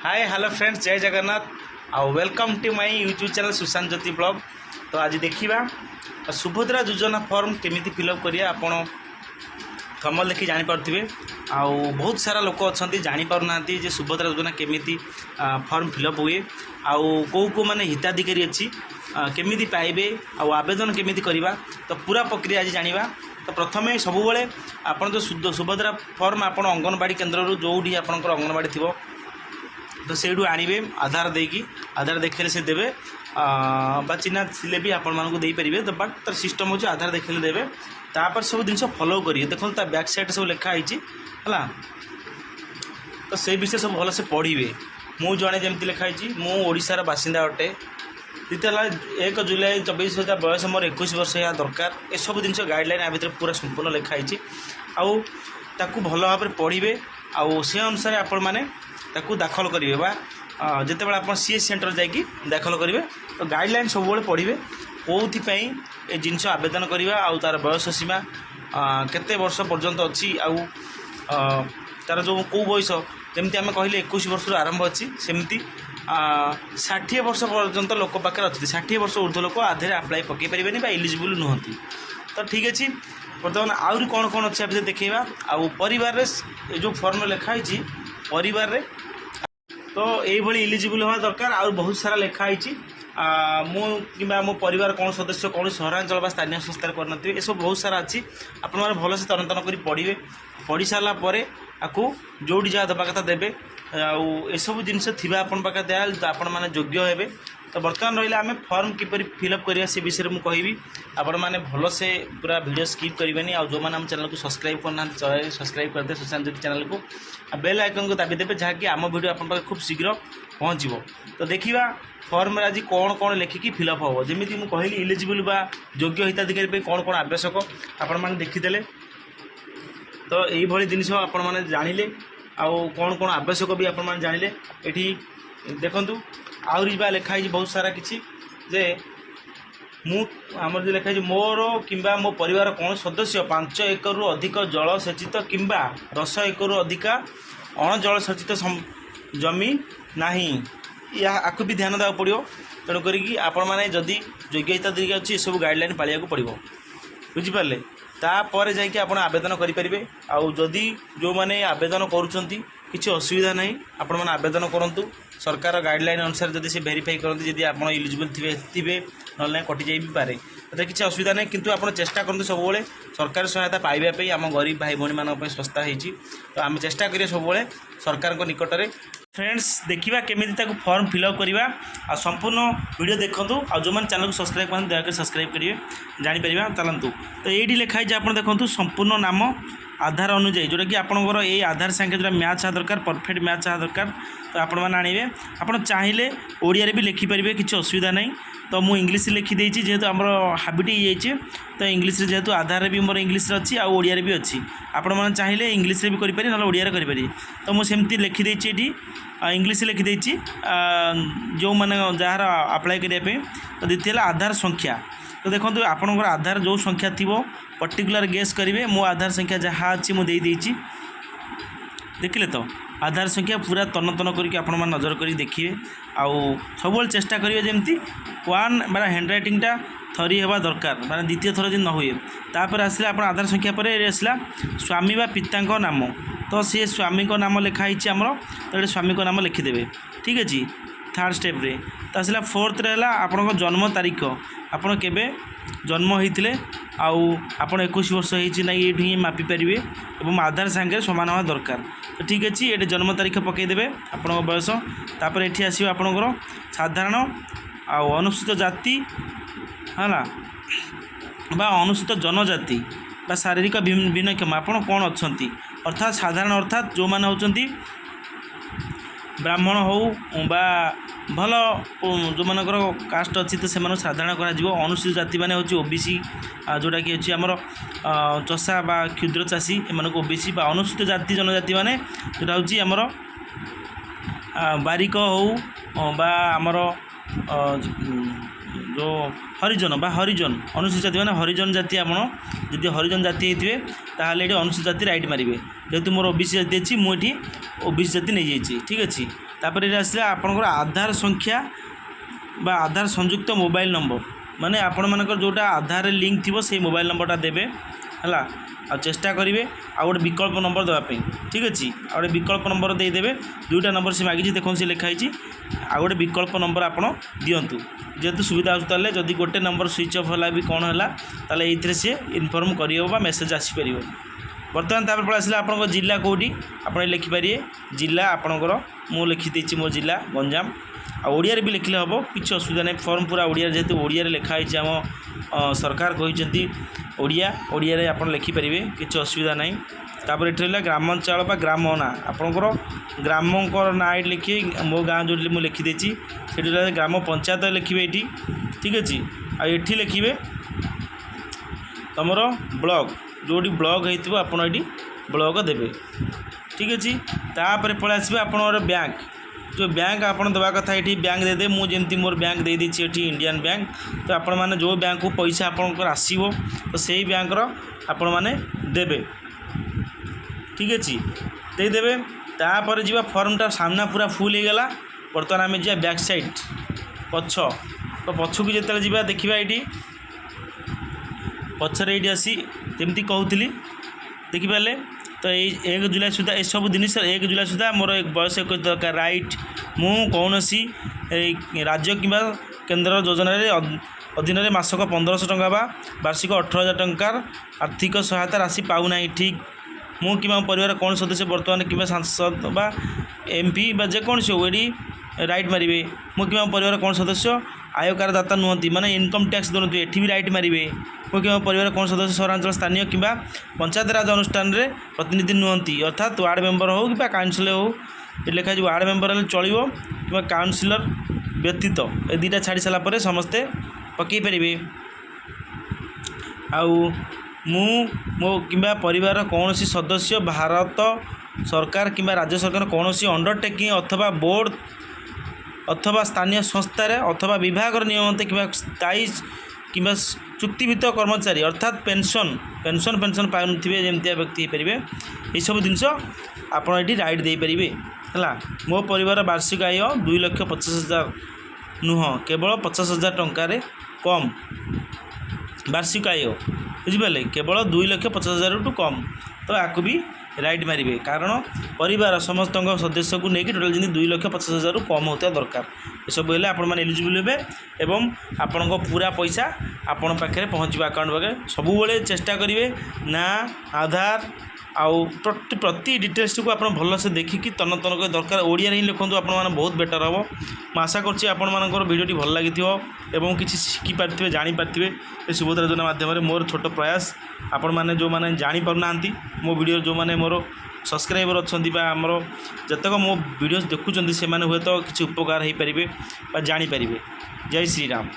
Hi hello friends Jay Jagannath आउ welcome to my YouTube channel Sushant Jyoti blog. तो आज देखा सुभद्रा योजना फॉर्म केमी फिलअप करिया आपण थंबनेल देखि जानि पारथिबे। आउ बहुत सारा लोक अच्छा जानि पारु नांती जे सुभद्रा योजना केमी फॉर्म फिलअप हुए आउ को माने हिताधिकारी अच्छी केमी पाइबे आउ आवेदन केमी करवा। तो पूरा प्रक्रिया आज जानिबा। तो प्रथमे सबुबले आपण जो सुभद्रा फॉर्म आपण अंगनवाड़ी केन्द्र जो आपंकर अंगनवाड़ी थी तो सेठू आणवे आधार देकी आधार देखेले से देवे बा चिन्हा थिले भी आपण मानक दे पारे। तो बट तार सिस्टम हो आधार देखेले देवे तापर सब जिन फॉलो करिए। देखो ता बैक साइड सब लिखाई है तो से विषय सब भल से पढ़े। मु जड़े जमी लिखाई मु ओडिशार बासिंदा अटे। द्वितीय 1 जुलाई 24 बयस मोर 21 वर्ष या दरकार ए सब जिन गाइडलाइन आ भर पूरा संपूर्ण लिखाई आउ ताकू भल भाव पढ़े आउ से अनुसार आपण मैंने ताकू दाखल करेंगे बा जिते बड़े आप सीएस सेंटर जाकि दाखल करेंगे। तो गाइडलाइन सब पढ़े कौपाई ये जिनस आवेदन करवा आउ तार बयस सीमा केते वर्ष पर्यंत अच्छी आउ तार जो कौ बयस जमी आम कहले 21 वर्ष आरंभ अच्छी सेमती 60 वर्ष पर्यंत लोक पाखे अच्छे 60 वर्ष ऊर्ध्व लोक आधे आप्लाई पकई पारे इलिजिबल नुहति। तो ठीक अच्छे बर्तमान आहरी कौन कौन अच्छे आप देखा आउ परिवार जो फॉर्म लिखाई परिवार तो ये इलिजिबल हवा दरकार। आ बहुत सारा लिखाई मु कि मो परिवार कौन सदस्य कौन सहरांचल स्थानीय संस्था करते सब बहुत सारा अच्छी आप भल से तन कर पढ़े। पढ़ी सारापर आपको जोड़ी जहाँ देवा कथा देवे आउ सब जिनस थी आपण पाखे दिया तो आपण मैंने योग्य हे। तो बर्तमान रहा आम फॉर्म किपर फिलअप करिया से विषय में कहबी आपण मैंने भल से पूरा वीडियो स्किप करेंगे। आउ जो मैंने आम चैनल को सब्सक्राइब करना सब्सक्राइब करदे सुशांत ज्योति चैनल को बेल आइकन को दाबी देते जहाँकि आम वीडियो आप खूब शीघ्र पहुँचो। तो देखा फॉर्म आज कौन कौन लिखिकी फिलअप हम जमी मुझे कहली इलिजिबल बा योग्य हिताधिकारी कौन कौन आवश्यक आपण मैंने देखीदे। तो यही जिन आपण मैंने जानिले आउ कौन कौन आवश्यक भी आपण मैंने जानिले। ये देखु आहरी बा लिखाई बहुत सारा किसी जे आमर जो लिखाई मोर किंबा मो परिवार कौन सदस्य 5 एकड़ अधिक जल सेचित किंबा 10 एकड़ अधिक अण जल सेचित जमी नाही या आपको भी ध्यान देवा पड़ो। तेणुक आपण मैंने जदि योग्य हिताधिकारी अच्छी सब गाइडलाइन पालिया पड़ो बुझिपारे तापर जाकि आप आवेदन करेंगे। आउ जदि जो मैंने आवेदन करुँच किसी असुविधा नहीं आपण मैंने आवेदन करूँ सरकार गाइडलाइन अनुसार जब से वेरीफाई करते जब आप इलिजिबल थे ना कटि जाई भी पारे तो किसी असुविधा नहीं। किंतु आप चेष्टा करते सब सरकार सहायता पाइबापी आम गरीब भाई भौणी मानक संस्था होती। तो आम चेष्टा करिए सब सरकार को निकट में। फ्रेंड्स देखा केमी फॉर्म फिलअप करवा आ संपूर्ण वीडियो देखूँ आ जो मैंने चैनल को सब्सक्राइब कर दयाकोरी सब्सक्राइब करेंगे जापर चलतु। तो ये लिखाई आप देखो संपूर्ण नाम आधार अनुजाई जोटा कि आपंकर ये आधार संख्या जो मैच दरकार परफेक्ट मैच दरकार। तो आपण मैंने आणवे आप चाहिए ओडिया भी लिखिपारे किसी असुविधा नहीं। तो मुझे इंग्लीश लिखिदे जेहेतु आम हाबिट हो जाए तो इंग्लीश जेहेतु आधार भी मोर इंग्लीश अच्छी आ ओडिया भी अच्छी आपण मैंने चाहिए इंग्लीश भी करेंगे ना ओडिया करेंगे। तो मुझे लिखिदे ये इंग्लीश लिखिदे जो मैंने जार अप्लाई करने। तो द्वितीय आधार संख्या तो देखो आपंकर आधार जो संख्या थी पर्टिकुलर गेस करेंगे मो आधार संख्या जहाँ अच्छी मुझे देखिले। तो आधार संख्या पूरा तन तन करके आप नजर कर देखिए आउ सब चेष्टा करेंगे जमी 1 माना हैंड रईटिंगटा थरी हवा दरकार माना द्वितीय थर न हुए। तापर आसला आप आधार संख्या पर आसला स्वामी बा पिता नाम तो सी स्वामी को नाम लिखाई आमर तो ये स्वामी को नाम लिखिदेवे ठीक अच्छे। थर्ड स्टेप रे तो आसला 4th रहा आपण जन्म तारीख आपड़ केबे जन्म होते आउ आप 21 वर्ष होना ये मापी पारे और आधार सांगे सामान हवा दरकार। तो ठीक अच्छे ये जन्म तारीख पकईदेवे आपण बयस। तापर ये आसो आपणकर साधारण आउ अनुसूचित जाति है बा अनुसूचित जनजाति बा शारीरिक भिन्नक्षम आप कौन अच्छा अर्थात साधारण अर्थात जो मैंने होती ब्राह्मण हो बा भल जो मानकर कास्ट अच्छी तो से साधारण कर अनुसूचित जाति मैंने हूँ ओबीसी जोटा कि अच्छी आमर चषा बा क्षुद्र चाषी एम ओबीसी बा अनुसूचित जाति जनजाति मैंने जोटा हूँ आमर बारिक हो बा आमर जो हरिजन बा हरिजन अनुसूचित जाति मैंने हरिजन जाति आप जब हरिजन जाति होते ताल ये अनुसूचित जाति राइट मारे जेहेतु मोर ओबीसी जाति अच्छी मुझे ओबीसी जाति नहीं जाइए ठीक अच्छे। तापर ये आसला आपनकर आधार संख्या बा आधार संयुक्त मोबाइल नंबर माने आपण मानकर जोटा आधार लिंक थी से मोबाइल नंबरटा देवे है आ चेष्टा करेंगे आ गोटे विकल्प नंबर देवाई ठीक अच्छे आ गोटे विकल्प नंबर देदेवे दुईटा नंबर से मागी देखो से लिखाई आ गोटे विकल्प नंबर आप दिंतु जेहेतु सुविधा आसुता जदि गोटे नंबर स्विच ऑफ है भी कौन है ताले ये सी इनफॉर्म कर मेसेज आसीपर बर्तमान तापर पड़ा आसला आप जिला कौटी आप लिखिपारे जिला आपणकर मु लिखिदे मो जिला गंजाम आड़िया भी लिखले हम किसी असुविधा नहीं फॉर्म पूरा ओडिया जेहेतु ओडिया लिखाई आम सरकार कहते ओडिया आप लिखिपारे किसी असुविधा नहीं तापर ये रहा ग्रामांचल बा ग्राम ना आपणकर ग्रामकर ना लिखिए मो गाँ जो मुझे लिखिदे से ग्राम पंचायत लिखे ये ठीक अच्छे आठी लिखे तुम ब्लॉक जोटी ब्लॉक होती आपड़ ये ब्लॉक देवे ठीक अच्छे तापर पलि आसवे आप बैंक जो बैंक आप देवा कथा ये बैंक देदे मुझे मोर बैंक दे देती ये इंडियन बैंक तो आपण मैंने जो बैंक को पैसा आपंकर आसो तो से ही बैंक आपण मैंने देवे ठीक अच्छे देदेवे तापर जी फॉर्मटा सामना पूरा फुल हो गला बर्तमान आम जा बैक साइड पछ तो पछक जो जा देखा ये पचर ये आसी जमी कहूली देखिपारे तो ये 1 जुलाई सुधा ये सब जिन 1 जुलाई सुधा मोर एक बयस 21 दरकार राइट मु कौन राज्य कि केन्द्र योजन अधीन मासक 1500 टंका बा वार्षिक 18,000 टंकार आर्थिक सहायता राशि पाऊना ठीक मु कि परिवार कौन सदस्य बर्तमान कि सांसद बा एमपी बा जेकोसी हो ये राइट मारे मु कि परिवार कौन सदस्य आयकर दाता नुहति माने इनकम टैक्स दोनों ये भी राइट मारे मु कि परिवार कौन सदस्य सहरांचल स्थानीय कि पंचायत राज अनुष्ठान रे प्रतिनिधि नुहति अर्थात वार्ड मेंबर हो कि काउंसिल हो ये लिखा वार्ड मेंबर चलो कि काउंसिलर व्यतीत ए दुटा छाड़ी सारापर समस्ते पकई पारे मु मो कि परिवार कौन सदस्य भारत सरकार कि राज्य सरकार कौन अंडरटेकिंग अथवा बोर्ड अथवा स्थानीय संस्था अथवा विभाग नियमते कि स्थायी कि चुक्तिभित्त कर्मचारी अर्थात पेंशन पेंशन पेंशन पाऊन जमती व्यक्ति हो पारे ये सब जिनस आप राइट दे पारे है मो परिवार वार्षिक आय 2,50,000 नुह केवल 50,000 टंकार कम वार्षिक आय बुझिपारे केवल 2,50,000 टू कम तो आपको भी राइट मारे कारण परिवार समस्त सदस्य को लेकिन टोटाल जमी 2,50,000 कम होता दरकार ये सब हेल्ले आपण मैंने एलिजिबल हे एवं आपण पूरा पैसा आपण पाखे पहुँचवा अकाउंट पाखे सबुबले चेष्टा करेंगे ना आधार आउ प्रति डिटेल्स को आप भलसे देखिकी तन तन कर दरकार ओडिया ही लिखुँ आप बहुत बेटर हम आशा करुँच आपण भिडियोटी भल लगी एवं किसी शिखिपारे जानीपारे सुभद्रा योजना माध्यम मोर छोट प्रयास आपण मैंने जो मैंने जापाना मो वीडियो जो मैंने मोर सब्सक्राइबर अच्छा आमर जतक मो वीडियो देखुं से हुए तो किसी उपकार हो पारे जानीपारे जय श्री राम।